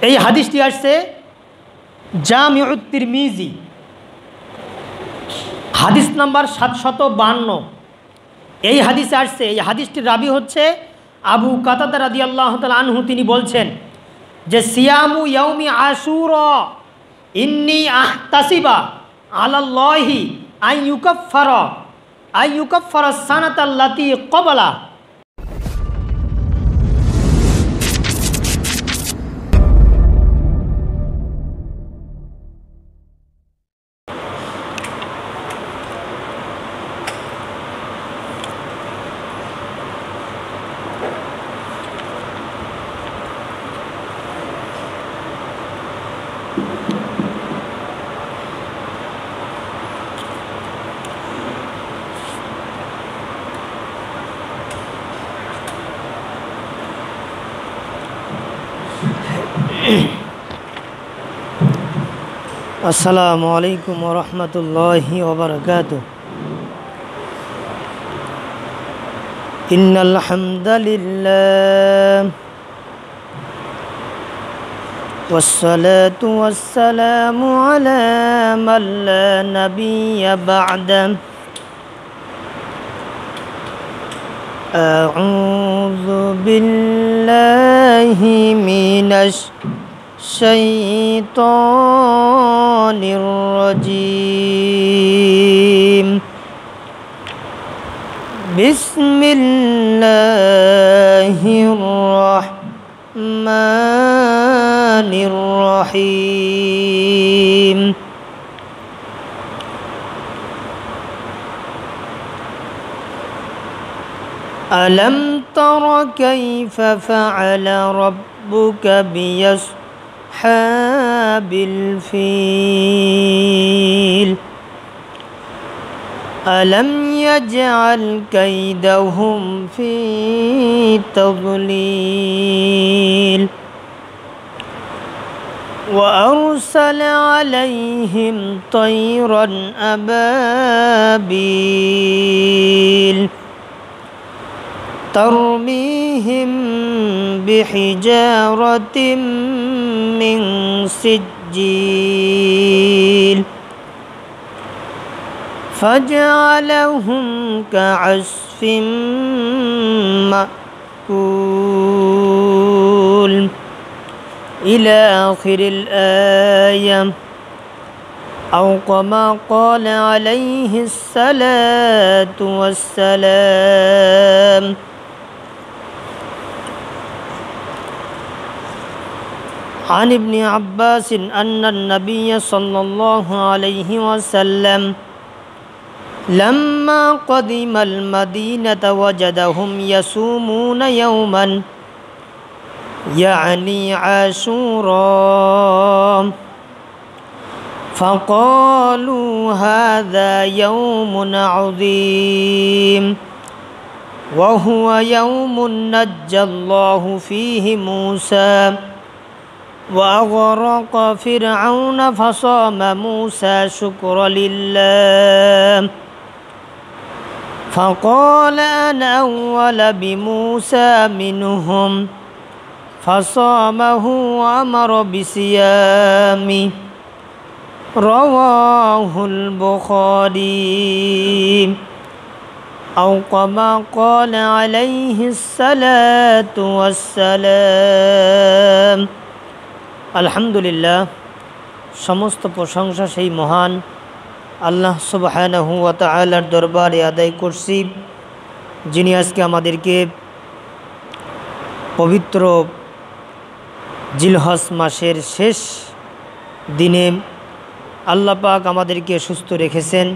এই হাদিসটি আসছে জামিউত তিরমিজি হাদিস নাম্বার 752। এই হাদিসে আসছে, এই হাদিসটির রাবি হচ্ছে আবু কাতাদা রাদিয়াল্লাহু তাআলা আনহু। তিনি বলছেন যে সিয়ামু ইয়াউমি আশুরা ইন্নী আহতাসিবা আলাল্লাহি আইয়ুকাফফারা সানাতাল্লাতী ক্বাবলা। আসসালামু আলাইকুম ওয়া রাহমাতুল্লাহি ওয়া বারাকাতুহু। ইন্নাল হামদালিল্লাহ ওয়াসসালাতু ওয়াসসালামু আলা মান লা নাবিয়্যা বা'দা। আউযু বিল্লাহি মিনাশ শাইতানির রাজিম। বিসমিল্লাহির রাহমানির রহিম। আলাম তারা কাইফা ফাআলা রাব্বুকা বিআসহাবিল ফিল আলাম ইয়াজআল কাইদাহুম ফি তাদলিল ওয়া আরসালা আলাইহিম তায়রান আবাবিল ترميهم بحجارة من سجيل فجعلهم كعصف مأكول إلى آخر الآية أو كما قال عليه الصلاة والسلام. عن ابن عباس أن النبي صلى الله عليه وسلم لما قدم المدينة وجدهم يصومون يوما يعني عاشوراء فقالوا هذا يوم عظيم وهو يوم نجى الله فيه موسى وأغرق فرعون فصام موسى شكرا لله فقال أنا أول بموسى منهم فصامه وأمر بصيامه رواه البخاري أو كما قال عليه الصلاة والسلام. আলহামদুলিল্লাহ, সমস্ত প্রশংসা সেই মহান আল্লাহ সুবহানাহু ওয়া তাআলার দরবারে আদায় করছি, যিনি আজকে আমাদেরকে পবিত্র জিলহজ মাসের শেষ দিনে আল্লাহ পাক আমাদেরকে সুস্থ রেখেছেন,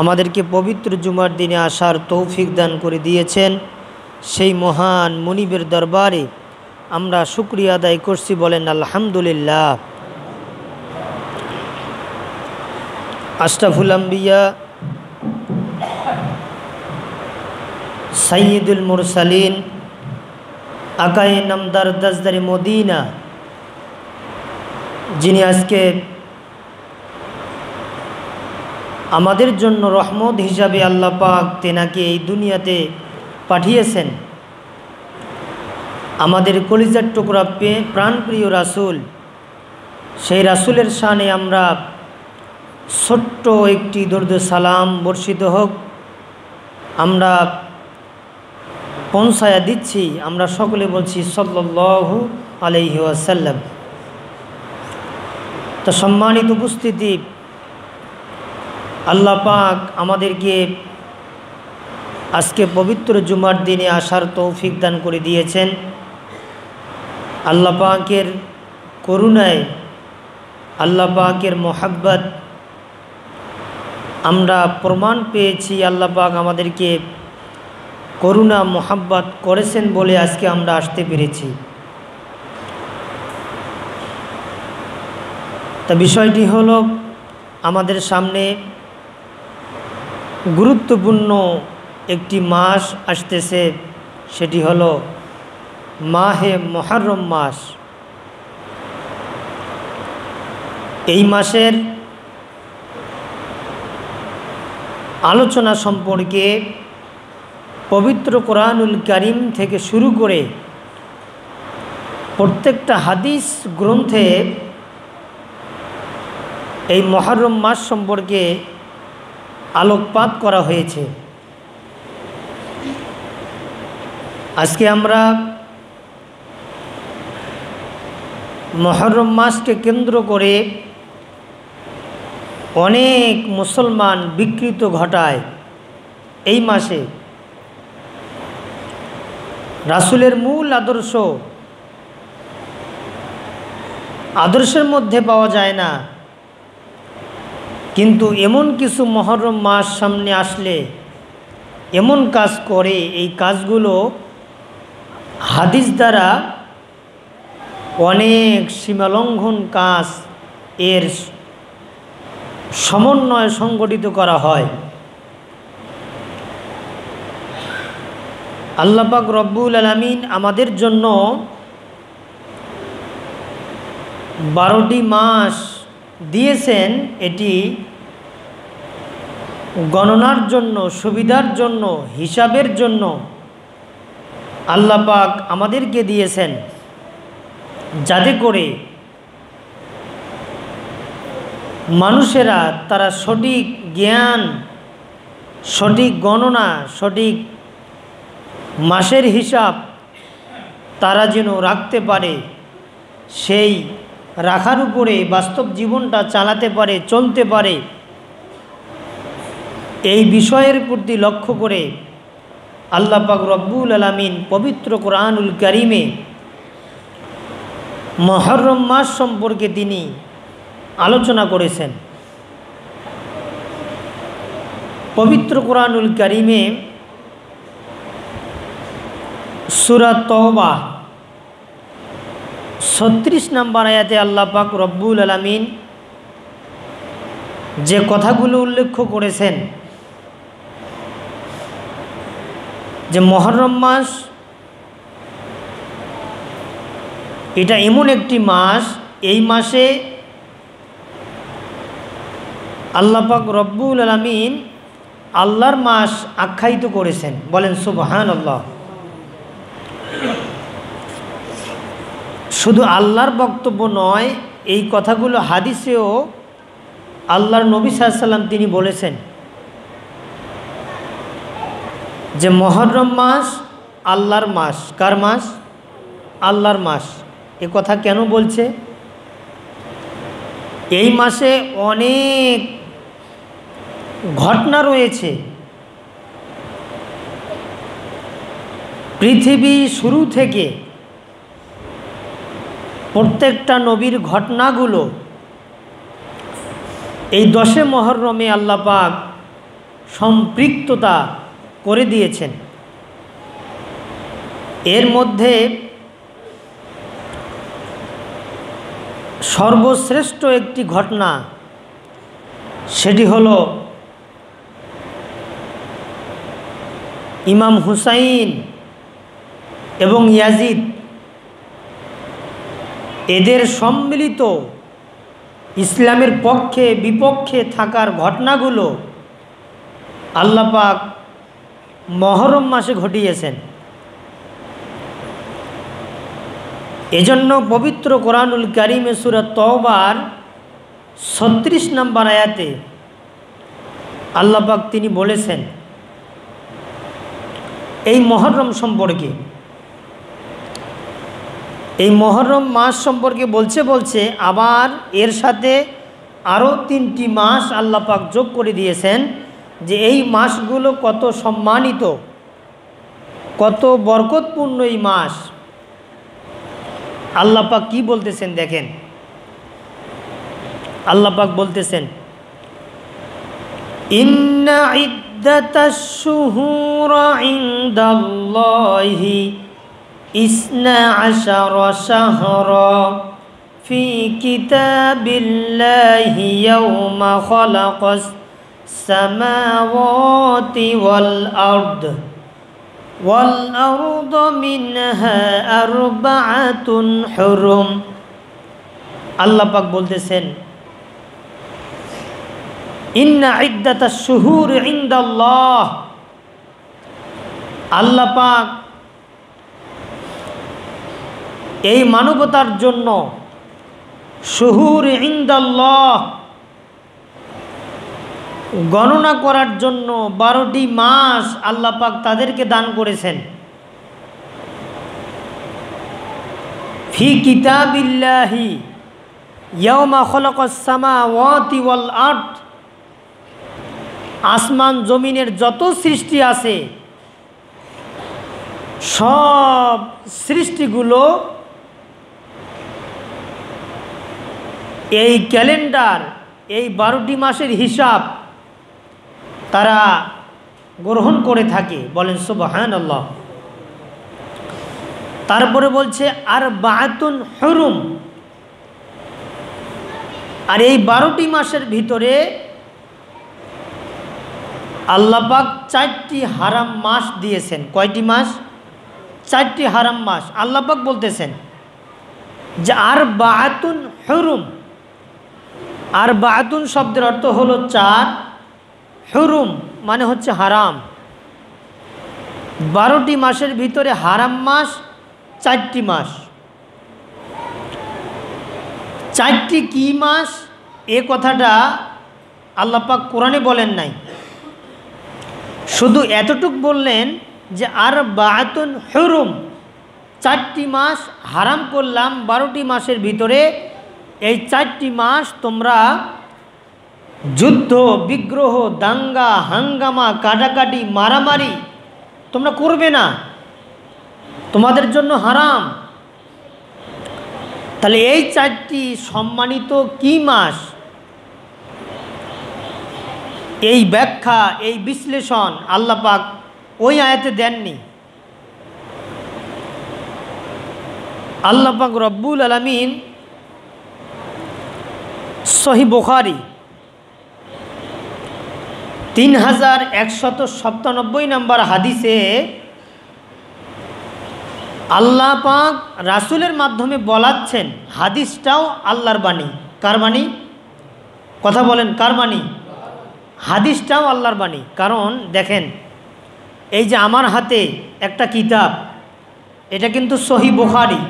আমাদেরকে পবিত্র জুমার দিনে আসার তৌফিক দান করে দিয়েছেন। সেই মহান মুনিবের দরবারে আমরা শুকরিয়া আদায় করছি, বলেন আলহামদুলিল্লাহ। আশরাফুল আম্বিয়া সাইয়্যিদুল মুরসালিন আকায়ে নামদার দাজদারে মদিনা, যিনি আজকে আমাদের জন্য রহমত হিসাবে আল্লাহ পাক তেনাকে এই দুনিয়াতে পাঠিয়েছেন, আমাদের কলিজার টুকরা প্রাণপ্রিয় রাসূল, সেই রাসূলের শানে আমরা ছোট্ট একটি দরুদ সালাম বর্ষিত হোক আমরা পৌঁছায়া দিচ্ছি। আমরা সকলে বলছি সাল্লাল্লাহু আলাইহি ওয়াসাল্লাম। তো সম্মানিত উপস্থিতি, আল্লাহ পাক আমাদেরকে আজকে পবিত্র জুমার দিনে আসার তৌফিক দান করে দিয়েছেন। আল্লাহ পাকের করুণায়, আল্লাহ পাকের মোহাব্বত আমরা প্রমাণ পেয়েছি। আল্লাহ পাক আমাদেরকে করুণা মোহাব্বত করেছেন বলে আজকে আমরা আসতে পেরেছি। তা বিষয়টি হলো, আমাদের সামনে গুরুত্বপূর্ণ একটি মাস আসতেছে, সেটি হলো মাহে মুহররম মাস। এই মাসের আলোচনা সম্পর্কে পবিত্র কোরআনুল কারীম থেকে শুরু করে প্রত্যেকটা হাদিস গ্রন্থে এই মুহররম মাস সম্পর্কে আলোকপাত করা হয়েছে। আজকে আমরা মুহররম মাসকে কেন্দ্র করে অনেক মুসলমান বিকৃত ঘটায়। এই মাসে রাসূলের মূল আদর্শের মধ্যে পাওয়া যায় না, কিন্তু এমন কিছু মুহররম মাস সামনে আসলে এমন কাজ করে, এই কাজগুলো হাদিস দ্বারা অনেক সীমালঙ্ঘন কাজ এর সমন্বয় সংগঠিত করা হয়। আল্লাহ পাক রব্বুল আলামিন আমাদের জন্য 12টি মাস দিয়েছেন। এটি গণনার জন্য, সুবিধার জন্য, হিসাবের জন্য আল্লাহ পাক আমাদেরকে দিয়েছেন, যাতে করে মানুষেরা তারা সঠিক জ্ঞান, সঠিক গণনা, সঠিক মাসের হিসাব তারা যেন রাখতে পারে, সেই রাখার উপরে বাস্তব জীবনটা চালাতে পারে, চলতে পারে। এই বিষয়ের প্রতি লক্ষ্য করে আল্লাহ পাক রব্বুল আলামিন পবিত্র কোরআনুল কারীমে মুহররম মাস সম্পর্কে তিনি আলোচনা করেছেন। পবিত্র কোরআনুল কারীমে সূরা তওবা 36 নম্বর আয়াতে আল্লাহ পাক রব্বুল আলামিন যে কথাগুলো উল্লেখ করেছেন, যে মুহররম মাস এটা এমন একটি মাস, এই মাসে আল্লাহ পাক রব্বুল আলামিন আল্লাহর মাস আখ্যায়িত করেছেন। বলেন সুবহানাল্লাহ। শুধু আল্লাহর বক্তব্য নয়, এই কথাগুলো হাদিসেও আল্লাহর নবী সাল্লাল্লাহু আলাইহি ওয়াসাল্লাম তিনি বলেছেন যে মুহররম মাস আল্লাহর মাস। কার মাস? আল্লাহর মাস। এ কথা কেন বলছে? এই মাসে অনেক ঘটনা রয়েছে। পৃথিবী শুরু থেকে প্রত্যেকটা নবীর ঘটনাগুলো এই 10 মুহররমে আল্লাহ পাক সম্পৃক্ততা করে দিয়েছেন। এর মধ্যে সর্বশ্রেষ্ঠ একটি ঘটনা, সেটি হলো ইমাম হুসাইন এবং ইয়াজিদ এদের সম্মিলিত ইসলামের পক্ষে বিপক্ষে থাকার ঘটনাগুলো আল্লাহ পাক মুহররম মাসে ঘটিয়েছেন। এজন্য পবিত্র কোরআনুল কারীমে সূরা তওবার ৩৬ নম্বর আয়াতে আল্লাহ পাক তিনি বলেছেন এই মুহররম সম্পর্কে, এই মুহররম মাস সম্পর্কে বলছে আবার এর সাথে আরও 3টি মাস আল্লাহ পাক যোগ করে দিয়েছেন যে এই মাসগুলো কত সম্মানিত, কত বরকতপূর্ণ এই মাস। আল্লাহ পাক কি বলতেছেন দেখেন, আল্লাহ পাক বলতেছেন ইন্না ইদ্দাতাশ শুহুরা ইনদাল্লাহি ইসনা আশারা শাহরা ফি কিতাবিল্লাহি ইয়াওমা খালাকাস সামাওয়াতি ওয়াল আরদ والأرض منها أربعة حرم। আল্লাহ পাক বলতেছেন ইন্না ইদ্দাতাশ শুহুর ইনদাল্লাহ, আল্লাহ পাক এই মানবতার জন্য শুহুর ইনদাল্লাহ গণনা করার জন্য 12টি মাস আল্লাহ পাক তাদেরকে দান করেছেন। ফি কিতাবিল্লাহি ইয়াওমা খালাকাস সামাওয়াতি ওয়াল আরদ, আসমান জমিনের যত সৃষ্টি আছে সব সৃষ্টিগুলো এই ক্যালেন্ডার, এই 12টি মাসের হিসাব তারা গ্রহণ করে থাকে। বলেন সুবহানাল্লাহ। তারপরে বলছে আর বাতুন হুরুম, আর এই 12টি মাসের ভিতরে আল্লাহ পাক 4টি হারাম মাস দিয়েছেন। কয়টি মাস? 4টি হারাম মাস। আল্লাহ পাক বলতেছেন যে আর বাতুন হুরুম, আর বাতুন শব্দের অর্থ হলো 4, হুরুম মানে হচ্ছে হারাম। 12টি মাসের ভিতরে হারাম মাস 4টি মাস। 4টি কি মাস এ কথাটা আল্লাহ পাক কোরআনে বলেন নাই, শুধু এতটুক বললেন যে আর বাতুন হুরুম, 4টি মাস হারাম করলাম 12টি মাসের ভিতরে। এই 4টি মাস তোমরা যুদ্ধ বিগ্রহ দাঙ্গা হাঙ্গামা কাটাকাটি মারামারি তোমরা করবে না, তোমাদের জন্য হারাম। তাহলে এই 4টি সম্মানিত কি মাস, এই ব্যাখ্যা এই বিশ্লেষণ আল্লাহ পাক ওই আয়াতে দেননি। আল্লাহ পাক রব্বুল আলামিন সহিহ বুখারী 3197 নম্বর হাদিসে আল্লাহ পাক রাসূলের মাধ্যমে বলাচ্ছেন, হাদিসটাও আল্লাহর বাণী। কার বাণী? কথা বলেন, কার বাণী? হাদিসটাও আল্লাহর বাণী। কারণ দেখেন এই যে আমার হাতে একটা কিতাব, এটা কিন্তু সহিহ বুখারী,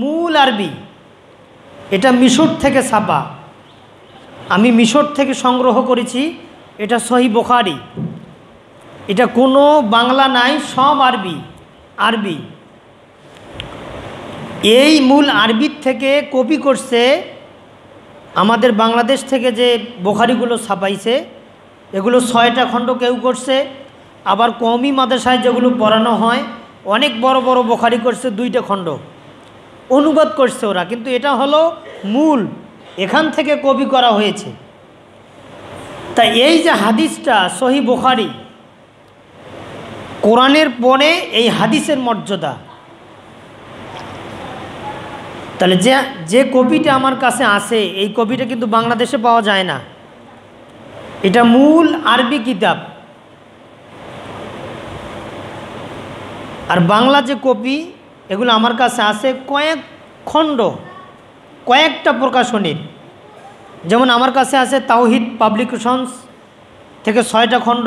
মূল আরবি, এটা মিশর থেকে ছাপা, আমি মিশর থেকে সংগ্রহ করেছি। এটা সহিহ বুখারী, এটা কোনো বাংলা নাই, সব আরবি। আরবি এই মূল আরবির থেকে কপি করছে আমাদের বাংলাদেশ থেকে যে বুখারীগুলো ছাপাইছে, এগুলো 6টা খণ্ড কেউ করছে। আবার কওমি মাদ্রাসায় যেগুলো পড়ানো হয় অনেক বড় বড় বুখারী করছে 2টা খণ্ড, অনুবাদ করছে ওরা, কিন্তু এটা হলো মূল, এখান থেকে কপি করা হয়েছে। তাই এই যে হাদিসটা সহিহ বুখারী, কোরআনের পরে এই হাদিসের মর্যাদা। তাহলে যে কপিটা আমার কাছে আছে এই কপিটা কিন্তু বাংলাদেশে পাওয়া যায় না, এটা মূল আরবি কিতাব। আর বাংলা যে কপি এগুলো আমার কাছে আছে কয়েক খণ্ড, কয়েকটা প্রকাশনীর। যেমন আমার কাছে আছে তাওহিদ পাবলিকেশনস থেকে 6টা খণ্ড,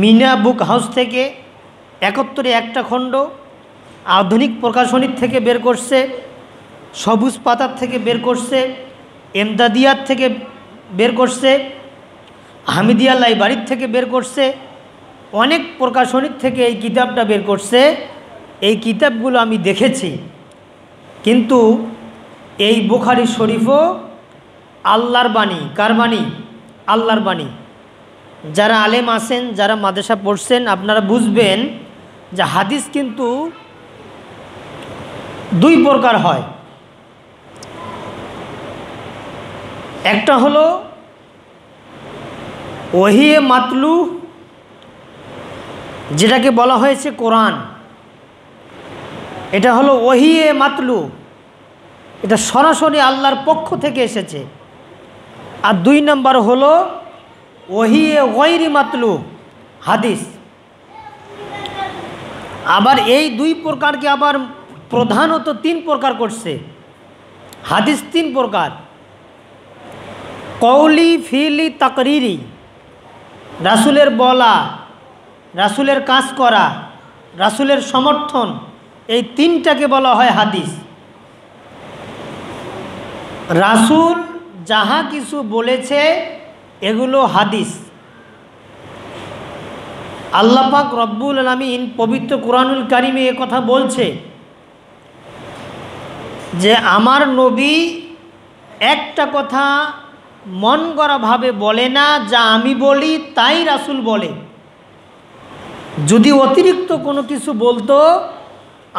মিনা বুক হাউস থেকে 71 একটা খণ্ড, আধুনিক প্রকাশনীর থেকে বের করছে, সবুজ পাতার থেকে বের করছে, এমদাদিয়াত থেকে বের করছে, হামিদিয়া লাইব্রেরির থেকে বের করছে, অনেক প্রকাশনীর থেকে এই কিতাবটা বের করছে। এই কিতাবগুলো আমি দেখেছি, কিন্তু এই বুখারী শরীফও আল্লাহর বাণী। কার বাণী? আল্লাহর বাণী। যারা আলেম আছেন, যারা মাদ্রাসা পড়ছেন, আপনারা বুঝবেন যে হাদিস কিন্তু দুই প্রকার হয়। একটা হলো ওহিয়ে মাতলু, যেটাকে বলা হয়েছে কোরআন, এটা হলো ওহিয়ে মাতলু, এটা সরাসরি আল্লাহর পক্ষ থেকে এসেছে। আর দুই নম্বর হলো ওহিয়ে গৈরি মাতলু, হাদিস। আবার এই দুই প্রকারকে আবার প্রধানত তিন প্রকার করছে। হাদিস তিন প্রকার: কওলি, ফিলি, তাকরিরি। রাসূলের বলা, রাসূলের কাজ করা, রাসূলের সমর্থন, এই তিনটাকে বলা হয় হাদিস। রাসূল যাহা কিছু বলেছে এগুলো হাদিস। আল্লাহ পাক রব্বুল আলামিন পবিত্র কুরআনুল কারীমে এ কথা বলছে যে আমার নবী একটা কথা মন গড়াভাবে বলে না, যা আমি বলি তাই রাসূল বলে। যদি অতিরিক্ত কোনো কিছু বলতো,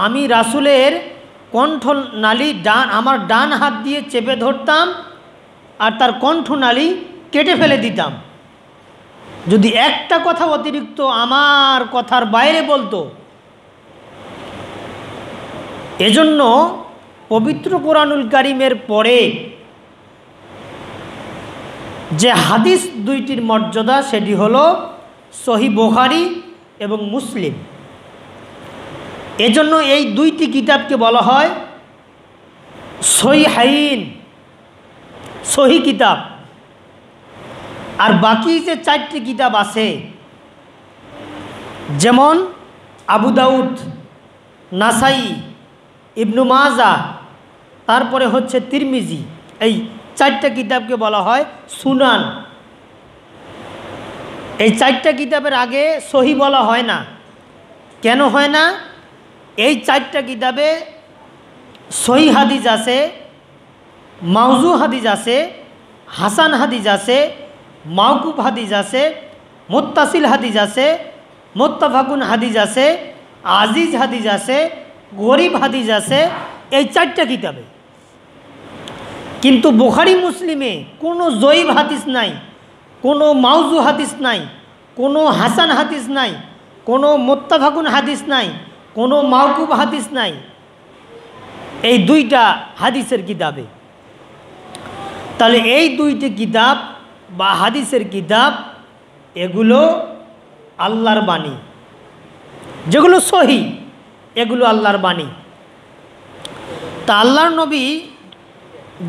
আমি রাসূলের কণ্ঠনালী আমার ডান হাত দিয়ে চেপে ধরতাম আর তার কণ্ঠনালী কেটে ফেলে দিতাম, যদি একটা কথা অতিরিক্ত আমার কথার বাইরে বলতো। এজন্য পবিত্র কুরআনুল কারীমের পরে যে হাদিস দুইটির মর্যাদা, সেটি হলো সহিহ বুখারী এবং মুসলিম। এজন্য এই দুইটি কিতাবকে বলা হয় সহিহাইন, সহি কিতাব। আর বাকি যে চারটি কিতাব আছে, যেমন আবু দাউদ, নাসাই, ইবনু মাজাহ, তারপরে হচ্ছে তিরমিজি, এই চারটা কিতাবকে বলা হয় সুনান। এই চারটা কিতাবের আগে সহি বলা হয় না। কেন হয় না? এই চারটা কিতাবে সহি হাদিস আছে, মাউজু হাদিস আছে, হাসান হাদিস আছে, মাওকুফ হাদিস আছে, মুত্তাসিল হাদিস আছে, মুত্তাফাকুন হাদিস আছে, আজিজ হাদিস আছে, গরিব হাদিস আছে, এই চারটা কিতাবে। কিন্তু বুখারী মুসলিমে কোনো জয়ীব হাদিস নাই, কোনো মাউজু হাদিস নাই, কোনো হাসান হাদিস নাই, কোনো মুত্তাফাকুন হাদিস নাই, কোনো মাওকুফ হাদিস নাই। এই দুইটা হাদিসের কিতাবে। তাহলে এই দুইটি কিতাব বা হাদিসের কিতাব, এগুলো আল্লাহর বাণী। যেগুলো সহি, এগুলো আল্লাহর বাণী। তা আল্লাহর নবী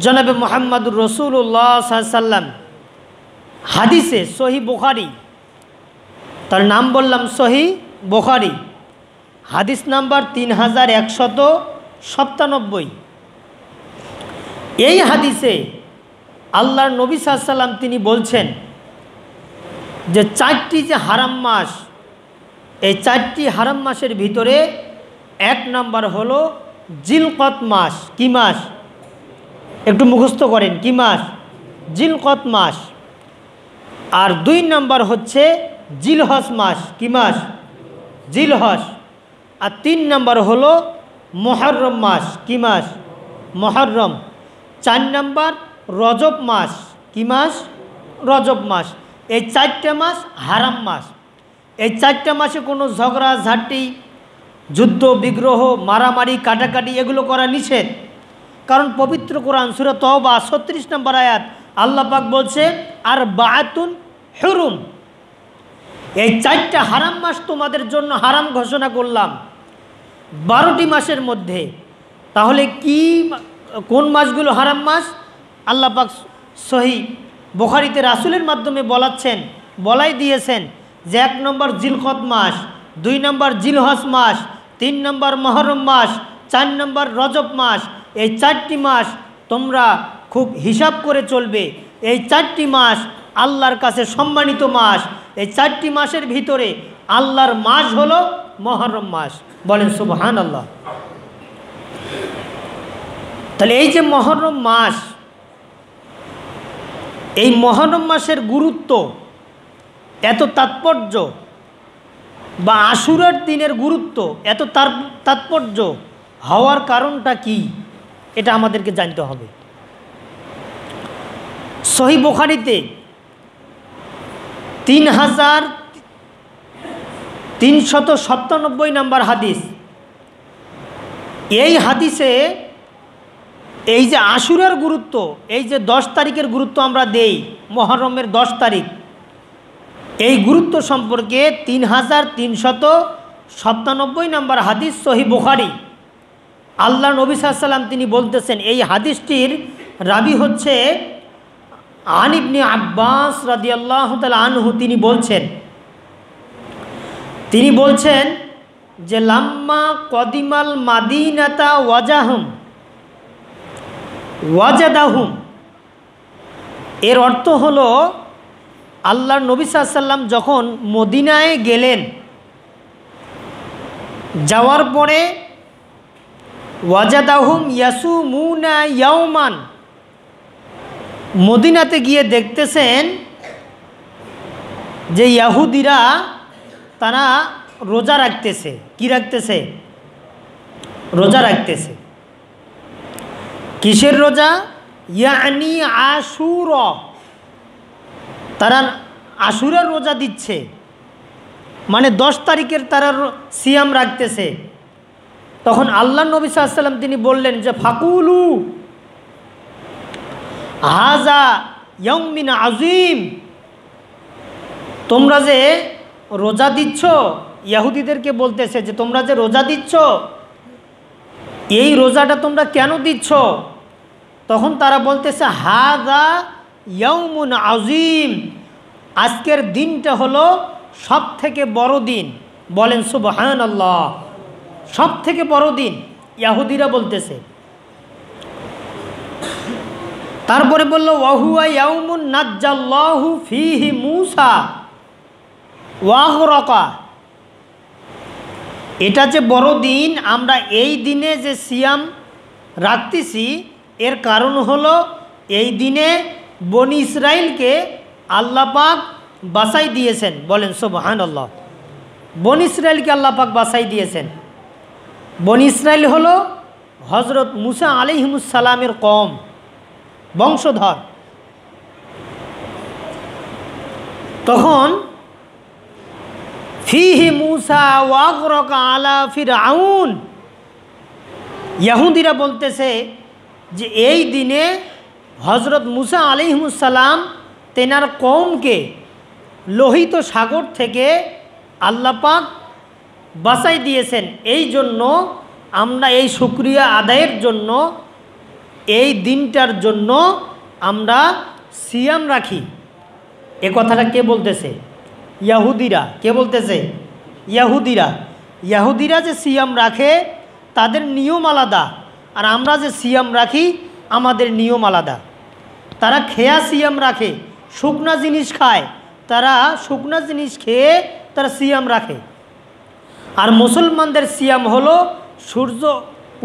জনাবে মুহাম্মদুর রাসূলুল্লাহ সাল্লাল্লাহু আলাইহি সাল্লাম হাদিসে সহিহ বুখারী, তার নাম বললাম সহিহ বুখারী, হাদিস নাম্বার 3197। এই হাদিসে আল্লাহর নবী সাল্লাল্লাহু আলাইহি সাল্লাম তিনি বলছেন যে চারটি যে হারাম মাস, এই চারটি হারাম মাসের ভিতরে এক নাম্বার হলো জিলকত মাস। কি মাস? একটু মুখস্থ করেন, কি মাস? জিলকত মাস। আর দুই নাম্বার হচ্ছে জিলহজ মাস। কি মাস? জিলহজ। আর তিন নাম্বার হলো মুহররম মাস। কি মাস? মুহররম। চার নাম্বার রজব মাস। কি মাস? রজব মাস। এই চারটা মাস হারাম মাস। এই চারটা মাসে কোনো ঝগড়া ঝাঁটি, যুদ্ধ বিগ্রহ, মারামারি, কাটাকাটি এগুলো করা নিষেধ। কারণ পবিত্র কোরআন সূরা তওবা 36 নম্বর আয়াত আল্লাহ পাক বলছে আর বাআতুন হুরুম, এই চারটা হারাম মাস তোমাদের জন্য হারাম ঘোষণা করলাম 12টি মাসের মধ্যে। তাহলে কি কোন মাসগুলো হারাম মাস? আল্লাহ পাক সহিহ বুখারীতে রাসূলের মাধ্যমে বলাই দিয়েছেন যে 1 নম্বর জিলকত মাস, 2 নম্বর জিলহজ মাস, 3 নম্বর মুহররম মাস, 4 নম্বর রজব মাস। এই 4টি মাস তোমরা খুব হিসাব করে চলবে। এই 4টি মাস আল্লাহর কাছে সম্মানিত মাস। এই 4টি মাসের ভিতরে আল্লাহর মাস হলো মুহররম মাস। বলেন সুবহানাল্লাহ। তাহলে এই যে মুহররম মাস, এই মুহররম মাসের গুরুত্ব, এত তাৎপর্য, বা আশুরার দিনের গুরুত্ব এত তাৎপর্য হওয়ার কারণটা কি, এটা আমাদেরকে জানতে হবে। সহিহ বুখারীতে 3397 নম্বর হাদিস। এই হাদিসে এই যে আশুরার গুরুত্ব, এই যে 10 তারিখের গুরুত্ব আমরা দেই, মুহররমের 10 তারিখ, এই গুরুত্ব সম্পর্কে 3397 নম্বর হাদিস সহিহ বুখারী। আল্লাহ নবী সাল্লাল্লাহু আলাইহি ওয়াসাল্লাম তিনি বলতেছেন, এই হাদিসটির রাবি হচ্ছে আন ইবনে আব্বাস রাদিয়াল্লাহু তাআলা আনহু। তিনি বলছেন যে লাম্মা কদিমাল মাদিনাতা ওয়াজাদাহুম, এর অর্থ হলো আল্লাহর নবী সাল্লাল্লাহু আলাইহি ওয়াসাল্লাম যখন মদিনায় গেলেন, যাওয়ার পরে ওয়াজাদাহুম ইয়াসুমুনা ইয়াওমান, মদিনাতে গিয়ে দেখতেছেন যে ইহুদিরা তারা রোজা রাখতেছে। কি রাখতেছে? রোজা রাখতেছে। কিসের রোজা? ইয়ানি আশুরা, তারা আশুরার রোজা দিচ্ছে, মানে 10 তারিখের তারা সিয়াম রাখতেছে। তখন আল্লাহ নবী সাল্লাল্লাহু আলাইহি ওয়াসাল্লাম তিনি বললেন যে ফাকুলু হাজা ইয়াউমিন আযীম, তোমরা যে রোজা দিচ্ছ, ইহুদিদেরকে বলতেছে যে তোমরা যে রোজা দিচ্ছ, এই রোজাটা তোমরা কেন দিচ্ছ? তখন তারা বলতেছে হাজা ইয়াউমুন আযীম, আজকের দিনটা হলো সব থেকে বড় দিন। বলেন সুবহানাল্লাহ। সব থেকে বড় দিন ইহুদিরা বলতেছে। তারপরে বলল ওয়াহুয়া ইয়াউমুন নাজ্জাল্লাহু ফীহি মূসা ওয়াগরাকা, এটা যে বড় দিন, আমরা এই দিনে যে সিয়াম রাখতেছি এর কারণ হলো এই দিনে বনি ইসরাইলকে আল্লাহ পাক বাছাই দিয়েছেন। বলেন সুবহানাল্লাহ। বনি ইসরাইলকে আল্লাহ পাক বাছাই দিয়েছেন। বনি ইসরাইল হলো হযরত মুসা আলাইহিস সালামের কওম, বংশধর। তখন ফিহি মূসা ওয়াগরাকা আলা ফিরআউন, ইহুদিরা বলতেছে যে এই দিনে হযরত মুসা আলাইহিস সালাম তেনার কওমকে লোহিত সাগর থেকে আল্লাহ পাক বাছাই দিয়েছেন। এই জন্য আমরা এই শুকরিয়া আদায়ের জন্য এই দিনটার জন্য আমরা সিয়াম রাখি। এ কথাটা কে বলতেছে? ইহুদিরা। কে বলতেছে? ইহুদিরা যে সিয়াম রাখে তাদের নিয়ম আলাদা, আর আমরা যে সিয়াম রাখি আমাদের নিয়ম আলাদা। তারা খেয়া সিয়াম রাখে, শুকনা জিনিস খায়, তারা শুকনা জিনিস খেয়ে তারা সিয়াম রাখে। আর মুসলমানদের সিয়াম হলো সূর্য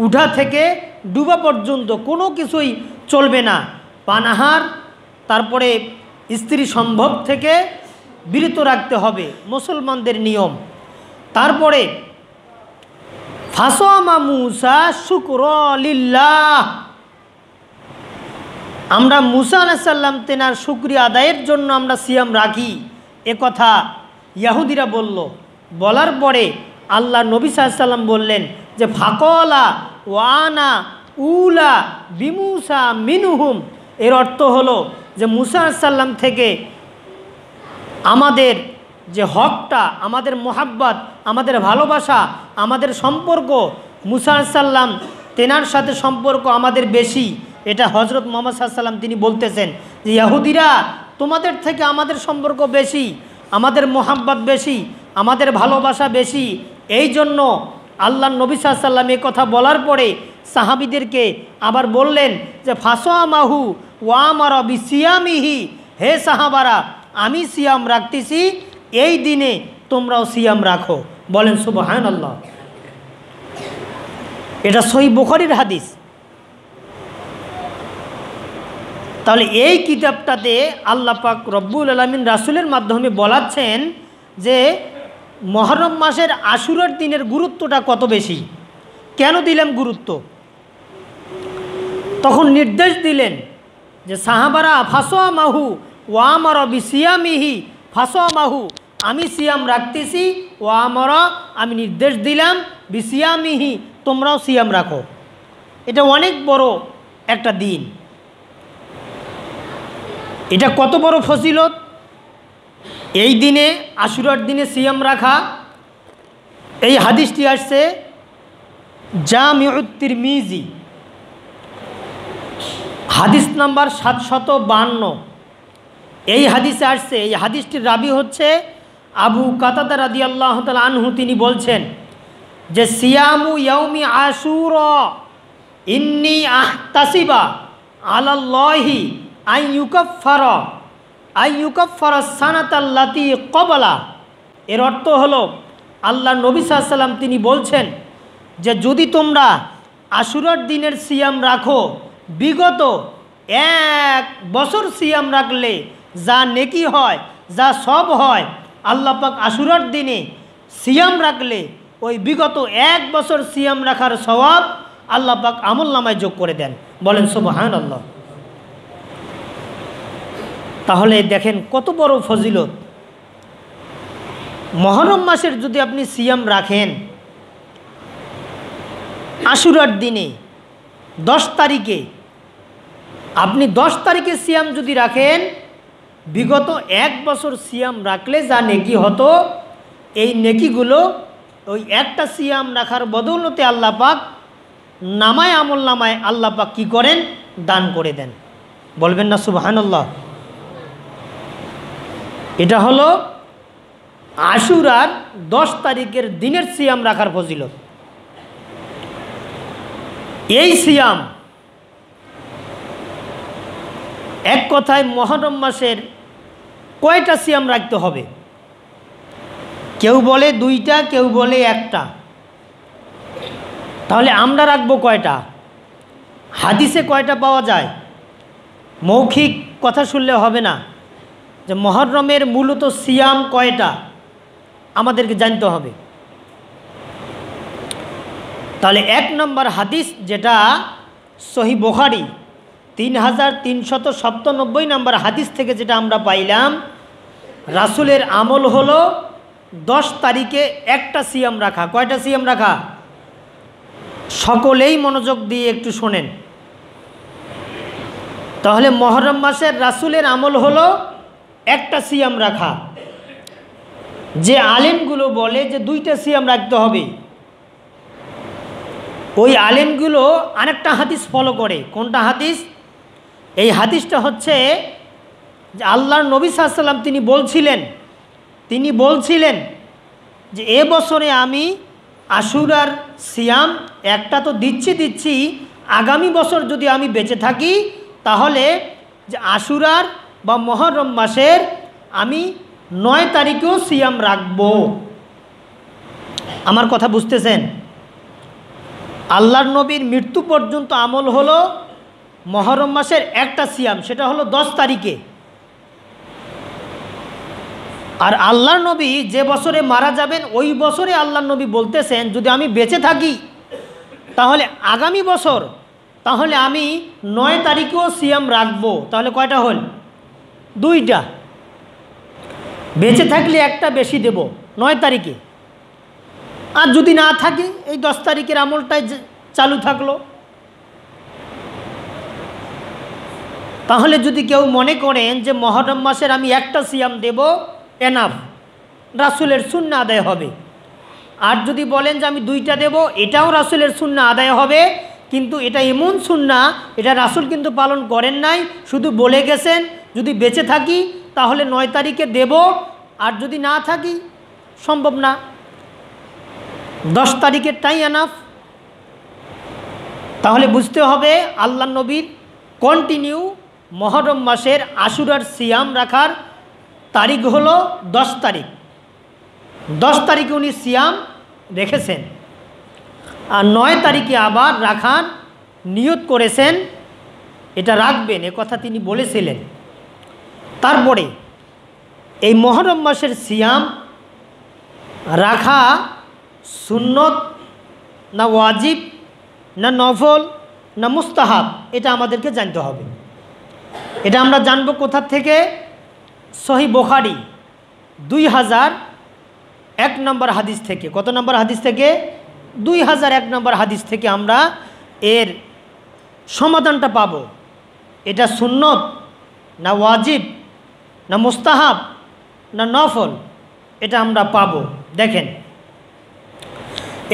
উঠা থেকে ডুবা পর্যন্ত কোনো কিছুই চলবে না, পানাহার, তারপরে স্ত্রী সম্ভোগ থেকে বিরত রাখতে হবে, মুসলমানদের নিয়ম। তারপরে ফাসামা মূসা শুকরা লিল্লাহ, আমরা মুসা আলাইহিস সালাম তেনার শুকরিয়া আদায়ের জন্য আমরা সিয়াম রাখি। এ কথা ইহুদিরা বলল। বলার পরে আল্লাহ নবী সাল্লাল্লাহু আলাইহি ওয়াসাল্লাম বললেন যে ফাকলা ওয়ানা উলা বিমুসা মিনহুম, এর অর্থ হলো যে মুসা আলাইহিস সালাম থেকে আমাদের যে হকটা, আমাদের মোহাব্বত, আমাদের ভালোবাসা, আমাদের সম্পর্ক, মুসা আলাইহিস সালাম তেনার সাথে সম্পর্ক আমাদের বেশি। এটা হযরত মুহাম্মদ সাল্লাল্লাহু আলাইহি ওয়াসাল্লাম তিনি বলতেছেন যে ইহুদিরা তোমাদের থেকে আমাদের সম্পর্ক বেশি, আমাদের মোহাব্বত বেশি, আমাদের ভালোবাসা বেশি, এই জন্য আল্লাহর নবী সাল্লাল্লাহু আলাইহি ওয়াসাল্লাম এই কথা বলার পরে সাহাবীদেরকে আবার বললেন যে ফাসামাহু ওয়া আমারা বিসিয়ামিহি, হে সাহাবারা আমি সিয়াম রাখতেছি, এই দিনে তোমরাও সিয়াম রাখো। বলেন সুবহানাল্লাহ। এটা সহিহ বুখারীর হাদিস। তাহলে এই কিতাবটাতে আল্লাহ পাক রব্বুল আলামিন রাসূলের মাধ্যমে বলাচ্ছেন যে মুহররম মাসের আশুরার দিনের গুরুত্বটা কত বেশি, কেন দিলাম গুরুত্ব। তখন নির্দেশ দিলেন যে সাহাবারা ফাসামাহু ওয়া আমারা বিসিয়ামিহি, ফাসামাহু আমি সিয়াম রাখতেছি, ওয়া আমারা আমি নির্দেশ দিলাম, বিসিয়ামিহি তোমরাও সিয়াম রাখো। এটা অনেক বড় একটা দিন। এটা কত বড় ফজিলত এই দিনে, আশুরার দিনে সিয়াম রাখা। এই হাদিসটি আসছে জামিউত তিরমিজি, হাদিস নাম্বার 752। এই হাদিসে আসছে, এই হাদিসটির রাবি হচ্ছে আবু কাতাদা রাদিয়াল্লাহু তাআলা আনহু। তিনি বলছেন যে সিয়ামু ইয়াউমি আশুরা ইন্নী আহতাসিবা আলাল্লাহি আইয়ুকাফফারা সানাতাল্লাতি ক্বাবলা। এর অর্থ হলো আল্লাহ নবী সাল্লাল্লাহু আলাইহি ওয়াসাল্লাম তিনি বলছেন যে যদি তোমরা আশুরার দিনের সিয়াম রাখো, বিগত 1 বছর সিয়াম রাখলে যা নেকি হয়, যা সব হয়, আল্লাহ পাক আশুরার দিনে সিয়াম রাখলে ওই বিগত 1 বছর সিয়াম রাখার সওয়াব আল্লাহ পাক আমলনামায় যোগ করে দেন। বলেন সুবহানাল্লাহ। তাহলে দেখেন কত বড় ফজিলত। মুহররম মাসের যদি আপনি সিয়াম রাখেন আশুরার দিনে 10 তারিখে, আপনি 10 তারিখে সিয়াম যদি রাখেন, বিগত 1 বছর সিয়াম রাখলে যা নেকি হতো, এই নেকিগুলো ওই একটা সিয়াম রাখার বদৌলতে আল্লাহ পাক নামায় আমল নামায় আল্লাহ পাক কী করেন, দান করে দেন। বলবেন না সুবহানাল্লাহ। এটা হলো আশুরার 10 তারিখের দিনের সিয়াম রাখার ফজিলত। এই সিয়াম এক কথায় মুহররম মাসের কয়টা সিয়াম রাখতে হবে? কেউ বলে 2টা, কেউ বলে 1টা। তাহলে আমরা রাখবো কয়টা? হাদিসে কয়টা পাওয়া যায়? মৌখিক কথা শুনলে হবে না, যে মুহররমের মূলত সিয়াম কয়টা আমাদেরকে জানতে হবে। তাহলে 1 নম্বর হাদিস যেটা সহিহ বুখারী 3397 নম্বর হাদিস থেকে যেটা আমরা পাইলাম, রাসূলের আমল হলো 10 তারিখে একটা সিয়াম রাখা। কয়টা সিয়াম রাখা? সকলেই মনোযোগ দিয়ে একটু শোনেন। তাহলে মুহররম মাসের রাসূলের আমল হলো একটা সিয়াম রাখা। যে আলেমগুলো বলে যে 2টা সিয়াম রাখতে হবে, ওই আলেমগুলো আরেকটা হাদিস ফলো করে। কোনটা হাদিস? এই হাদিসটা হচ্ছে যে আল্লাহর নবী সাল্লাল্লাহু আলাইহি ওয়াসাল্লাম তিনি বলছিলেন যে এবছরে আমি আশুরার সিয়াম একটা তো দিচ্ছি, আগামী বছর যদি আমি বেঁচে থাকি তাহলে যে আশুরার বা মুহররম মাসের আমি 9 তারিখেও সিয়াম রাখব। আমার কথা বুঝতেছেন? আল্লাহর নবীর মৃত্যু পর্যন্ত আমল হলো মুহররম মাসের একটা সিয়াম, সেটা হলো 10 তারিখে। আর আল্লাহর নবী যে বছরে মারা যাবেন ওই বছরে আল্লাহর নবী বলতেছেন যদি আমি বেঁচে থাকি তাহলে আগামী বছর তাহলে আমি 9 তারিখেও সিয়াম রাখবো। তাহলে কয়টা হল? 2টা। বেঁচে থাকলে একটা বেশি দেব 9 তারিখে, আর যদি না থাকি এই 10 তারিখের আমলটাই চালু থাকলো। তাহলে যদি কেউ মনে করেন যে মুহররম মাসের আমি একটা সিয়াম দেব এনাফ, রাসূলের সুন্নাহ আদায় হবে। আর যদি বলেন যে আমি 2টা দেব, এটাও রাসূলের সুন্নাহ আদায় হবে, কিন্তু এটা এমন সুন্নাহ এটা রাসূল কিন্তু পালন করেন নাই, শুধু বলে গেছেন যদি বেঁচে থাকি তাহলে 9 তারিখে দেব, আর যদি না থাকি সম্ভব না। 10 তারিখেরটাই এনাফ। তাহলে বুঝতে হবে আল্লাহ নবীর কন্টিনিউ মহরম মাসের আশুরার সিয়াম রাখার তারিখ হলো 10 তারিখ। 10 তারিখে উনি সিয়াম রেখেছেন, আর 9 তারিখে আবার রাখার নিয়ত করেছেন, এটা রাখবেন এ কথা তিনি বলেছিলেন। তারপরে এই মহরম মাসের সিয়াম রাখা সুন্নত না ওয়াজিব না নফল না মুস্তাহাব, এটা আমাদেরকে জানতে হবে। এটা আমরা জানবো কোথা থেকে? সহি বুখারী 2001 নম্বর হাদিস থেকে। কত নম্বর হাদিস থেকে? 2001 নম্বর হাদিস থেকে আমরা এর সমাধানটা পাব। এটা সুন্নত না ওয়াজিব না মুস্তাহাব না নফল, এটা আমরা পাব। দেখেন,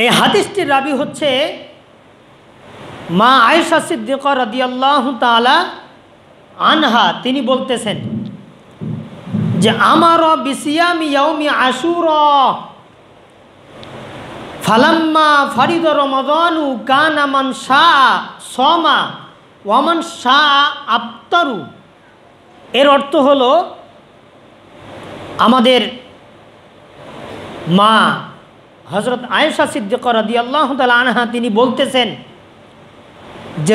এই হাদিসটির রাবি হচ্ছে মা আয়েশা সিদ্দিকা রাদিয়াল্লাহু তাআলা আনহা। তিনি বলতেছেন যে আমারা বিসিয়ামি ইয়াউমি আশুরা ফালাম্মা ফারিদা রমাদানু কানা মান শাআ সামা ওয়া মান শাআ আফতারু। এর অর্থ হলো আমাদের মা হযরত আয়েশা সিদ্দিকা রাদিয়াল্লাহু তাআলা আনহা তিনি বলতেছেন যে